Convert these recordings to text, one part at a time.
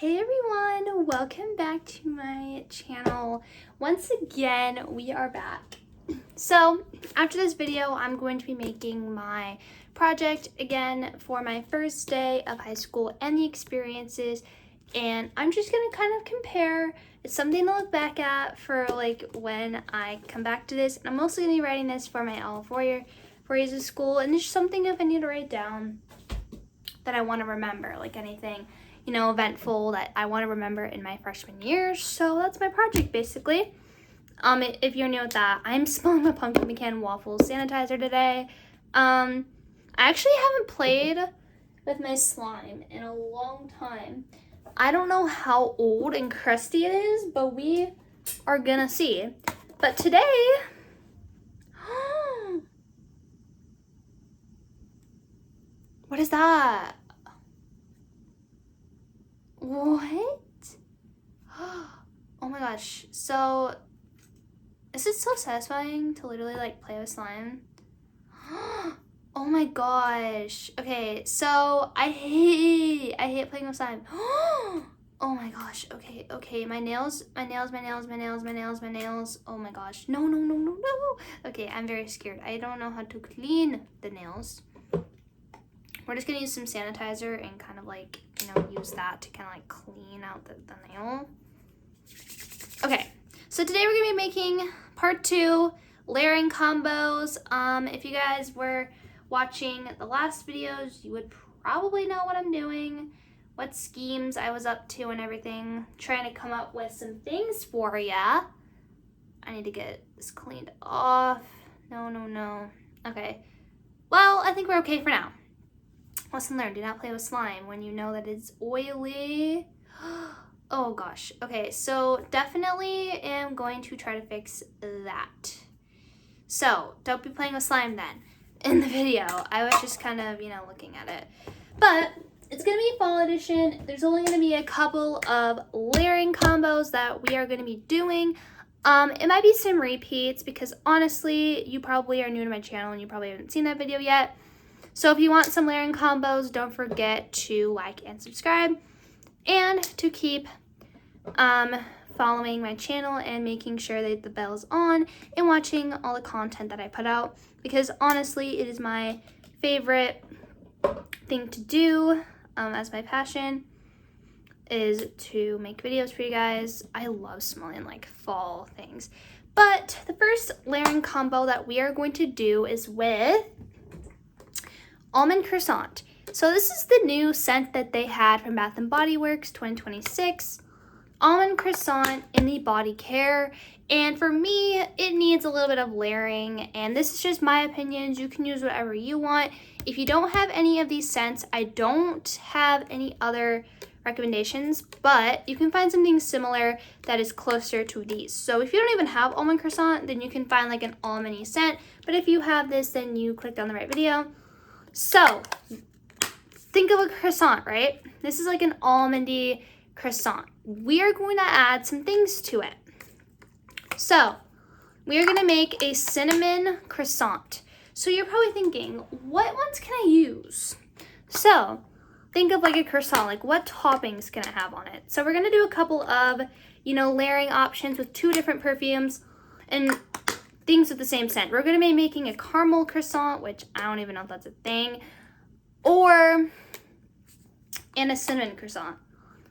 Hey everyone, welcome back to my channel. Once again, we are back. So after this video, I'm going to be making my project again for my first day of high school and the experiences. And I'm just gonna kind of compare. It's something to look back at for like when I come back to this. And I'm mostly gonna be writing this for my all 4 years of school. And it's just something if I need to write down that I want to remember, like anything, you know, eventful that I want to remember in my freshman year. So that's my project basically. If you're new with that, I'm smelling my pumpkin pecan waffle sanitizer today. I actually haven't played with my slime in a long time. I don't know how old and crusty it is, but we are gonna see. But today, what is that? What? Oh my gosh. So, this is so satisfying to literally like play with slime. Oh my gosh. Okay, so I hate playing with slime. Oh my gosh. Okay. My nails. Oh my gosh. No. Okay, I'm very scared. I don't know how to clean the nails. We're just gonna use some sanitizer and kind of like, you know, use that to kind of like clean out the nail. Okay, so today we're gonna be making part 2, layering combos. If you guys were watching the last videos, you would probably know what I'm doing, what schemes I was up to and everything. Trying to come up with some things for ya. I need to get this cleaned off. No. Okay, well, I think we're okay for now. Lesson learned, do not play with slime when you know that it's oily. Oh gosh. Okay, so definitely am going to try to fix that. So don't be playing with slime then. In the video, I was just kind of, you know, looking at it. But it's gonna be fall edition. There's only gonna be a couple of layering combos that we are gonna be doing. It might be some repeats because honestly, you probably are new to my channel and you probably haven't seen that video yet. So if you want some layering combos, don't forget to like and subscribe and to keep following my channel and making sure that the bell's on and watching all the content that I put out, because honestly, it is my favorite thing to do as my passion is to make videos for you guys. I love smelling like fall things. But the first layering combo that we are going to do is with Almond Croissant. So this is the new scent that they had from Bath & Body Works 2026. Almond Croissant in the body care. And for me, it needs a little bit of layering. And this is just my opinions. You can use whatever you want. If you don't have any of these scents, I don't have any other recommendations. But you can find something similar that is closer to these. So if you don't even have Almond Croissant, then you can find like an almondy scent. But if you have this, then you clicked on the right video. So, think of a croissant, right? This is like an almondy croissant. We are going to add some things to it. So, we are going to make a cinnamon croissant. So, you're probably thinking, what ones can I use? So, think of like a croissant, like what toppings can I have on it? So, we're going to do a couple of, you know, layering options with 2 different perfumes and things with the same scent. We're going to be making a caramel croissant, which I don't even know if that's a thing, and a cinnamon croissant.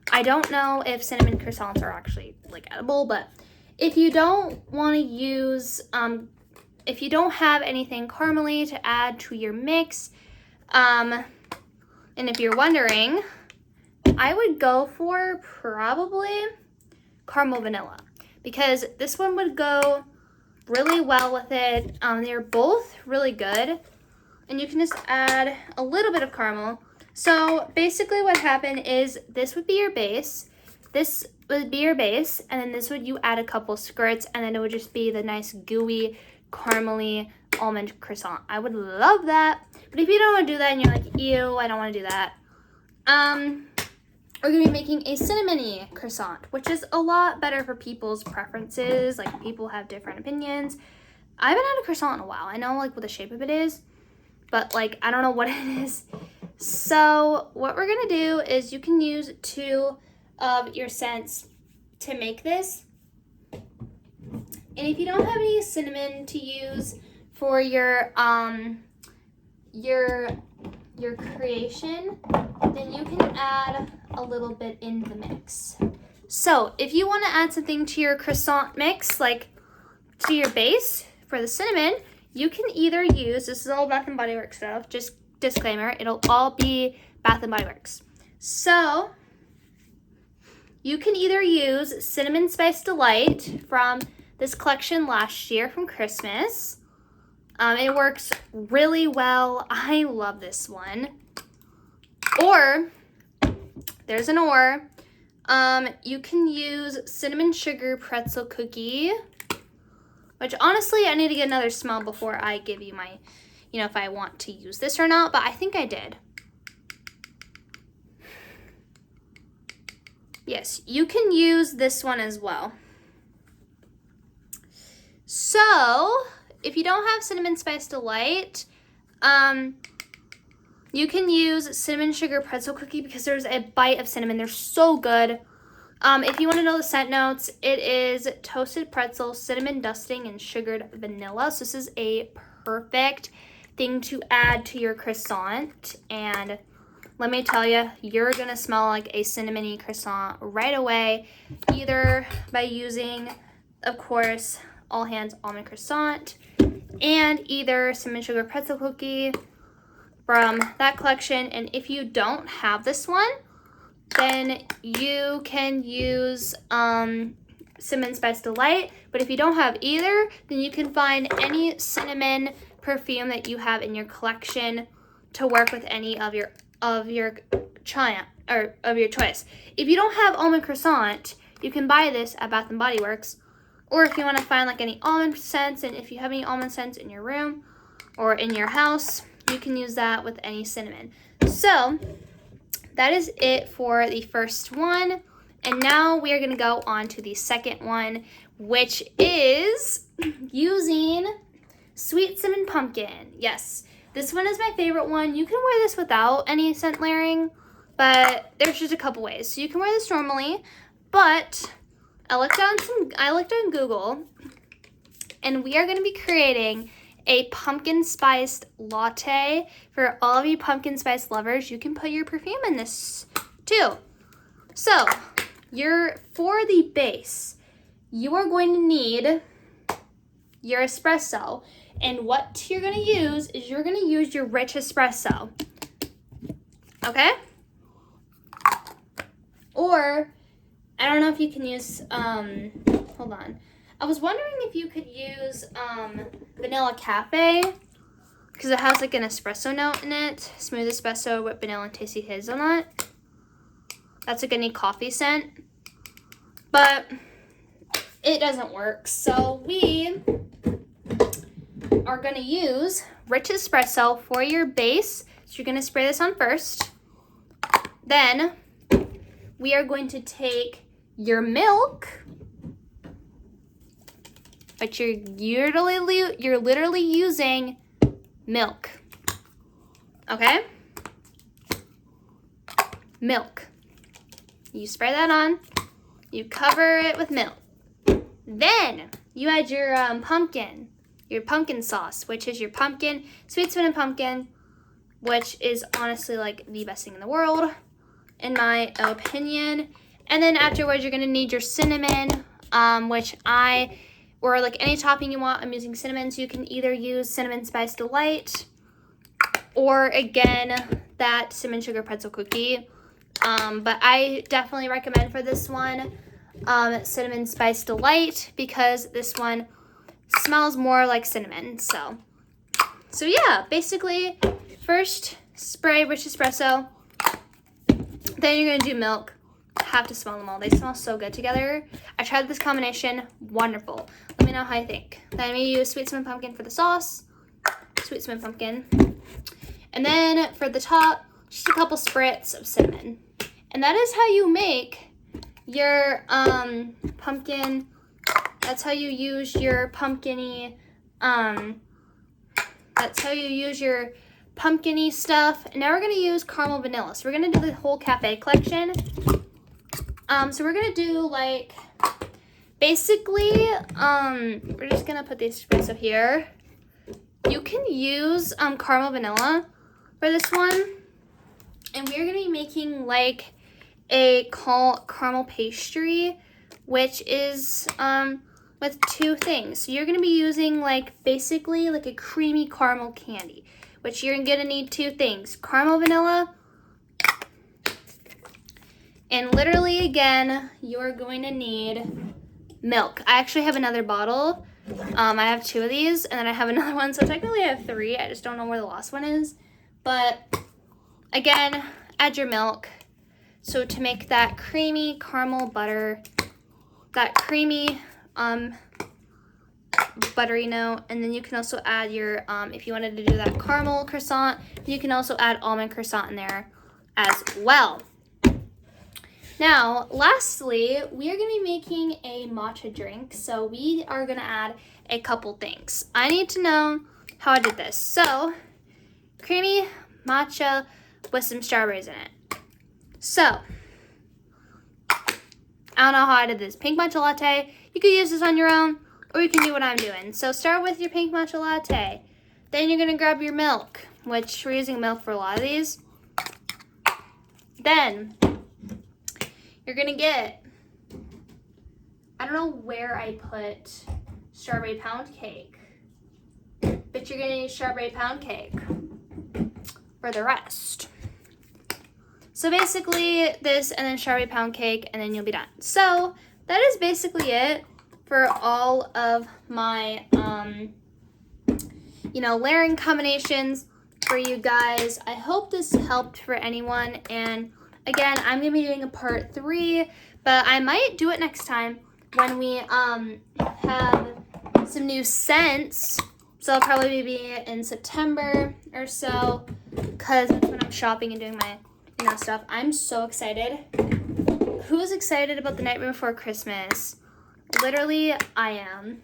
I don't know if cinnamon croissants are actually like edible, but if you don't want to use, if you don't have anything caramely to add to your mix, and if you're wondering, I would go for probably caramel vanilla, because this one would go really well with it. They're both really good, and you can just add a little bit of caramel. So basically what happened is this would be your base, this would be your base, and then this would, you add a couple skirts, and then it would just be the nice gooey caramely almond croissant. I would love that. But if you don't want to do that and you're like, ew, I don't want to do that, we're going to be making a cinnamony croissant, which is a lot better for people's preferences. Like, people have different opinions. I haven't had a croissant in a while. I know, like, what the shape of it is, but, like, I don't know what it is. So what we're going to do is you can use 2 of your scents to make this. And if you don't have any cinnamon to use for your creation, then you can add a little bit in the mix. So if you want to add something to your croissant mix, like to your base for the cinnamon, you can either use, this is all Bath & Body Works stuff, just disclaimer, it'll all be Bath & Body Works. So you can either use Cinnamon Spice Delight from this collection last year from Christmas. It works really well. I love this one. Or, there's an or, you can use Cinnamon Sugar Pretzel Cookie, which honestly, I need to get another smell before I give you my, if I want to use this or not, but I think I did. Yes, you can use this one as well. So, if you don't have Cinnamon Spice Delight, you can use Cinnamon Sugar Pretzel Cookie because there's a bite of cinnamon. They're so good. If you want to know the scent notes, it is toasted pretzel, cinnamon dusting, and sugared vanilla. So this is a perfect thing to add to your croissant. And let me tell you, you're going to smell like a cinnamony croissant right away, either by using, of course, All Hands Almond Croissant, and either Cinnamon Sugar Pretzel Cookie from that collection. And if you don't have this one, then you can use Cinnamon Spice Delight. But if you don't have either, then you can find any cinnamon perfume that you have in your collection to work with any of your choice. If you don't have almond croissant, you can buy this at Bath & Body Works. Or if you want to find like any almond scents, and if you have any almond scents in your room or in your house, you can use that with any cinnamon. So that is it for the first one. And now we are going to go on to the second one, which is using Sweet Cinnamon Pumpkin. Yes, this one is my favorite one. You can wear this without any scent layering, but there's just a couple ways. So you can wear this normally, but I looked on Google, and we are going to be creating a pumpkin spiced latte for all of you pumpkin spice lovers. You can put your perfume in this too. So for the base, you are going to need your espresso, and what you're going to use is you're going to use your rich espresso. Okay? Or I don't know if you can use, hold on. I was wondering if you could use Vanilla Cafe, because it has like an espresso note in it. Smooth espresso with vanilla and tasty hazelnut. That's like any coffee scent. But it doesn't work. So we are going to use rich espresso for your base. So you're going to spray this on first. Then we are going to take your milk, but you're literally using milk. Okay? Milk. You spray that on. You cover it with milk. Then you add your pumpkin sauce, which is your pumpkin, sweet cinnamon pumpkin, which is honestly like the best thing in the world, in my opinion. And then afterwards, you're gonna need your cinnamon, or like any topping you want. I'm using cinnamon, so you can either use Cinnamon Spice Delight, or again, that Cinnamon Sugar Pretzel Cookie. But I definitely recommend for this one, Cinnamon Spice Delight, because this one smells more like cinnamon. So yeah, basically, first spray rich espresso, then you're gonna do milk. Have to smell them all. They smell so good together. I tried this combination. Wonderful. Let me know how you think. Then we use sweet cinnamon pumpkin for the sauce. Sweet cinnamon pumpkin. And then for the top, just a couple spritz of cinnamon. And that is how you make your pumpkin. That's how you use your pumpkin-y, that's how you use your pumpkin-y stuff. And now we're going to use caramel vanilla. So we're going to do the whole cafe collection. So we're gonna do like, basically, we're just gonna put the espresso here. You can use caramel vanilla for this one. And we're gonna be making like a caramel pastry, which is with two things. So you're gonna be using like basically like a creamy caramel candy, which you're gonna need two things: caramel vanilla, and literally again, you're going to need milk. I actually have another bottle. I have two of these, and then I have another one, so technically I have three. I just don't know where the last one is. But again, add your milk. So to make that creamy caramel butter, that creamy buttery note, and then you can also add your, if you wanted to do that caramel croissant, you can also add almond croissant in there as well. Now, lastly, we are going to be making a matcha drink, so we are going to add a couple things. I need to know how I did this. So, creamy matcha with some strawberries in it. So, I don't know how I did this. Pink matcha latte. You could use this on your own, or you can do what I'm doing. So, start with your pink matcha latte. Then you're going to grab your milk, which we're using milk for a lot of these. Then you're gonna get, I don't know where I put strawberry pound cake, but you're gonna need strawberry pound cake for the rest. So basically this, and then strawberry pound cake, and then you'll be done. So that is basically it for all of my, layering combinations for you guys. I hope this helped for anyone, and again, I'm going to be doing a part 3, but I might do it next time when we have some new scents. So I'll probably be in September or so, because that's when I'm shopping and doing my stuff. I'm so excited. Who's excited about The Nightmare Before Christmas? Literally, I am.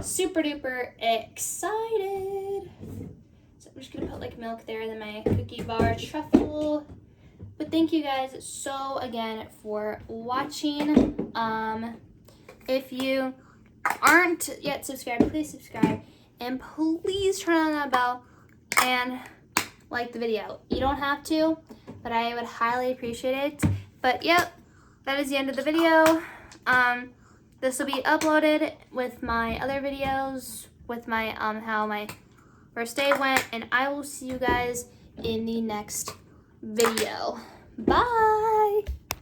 Super duper excited. So I'm just going to put like milk there, and then my cookie bar truffle. But thank you guys so again for watching. If you aren't yet subscribed, please subscribe, and please turn on that bell and like the video. You don't have to, but I would highly appreciate it. But yep, that is the end of the video. This will be uploaded with my other videos, with my how my first day went, and I will see you guys in the next video. Bye.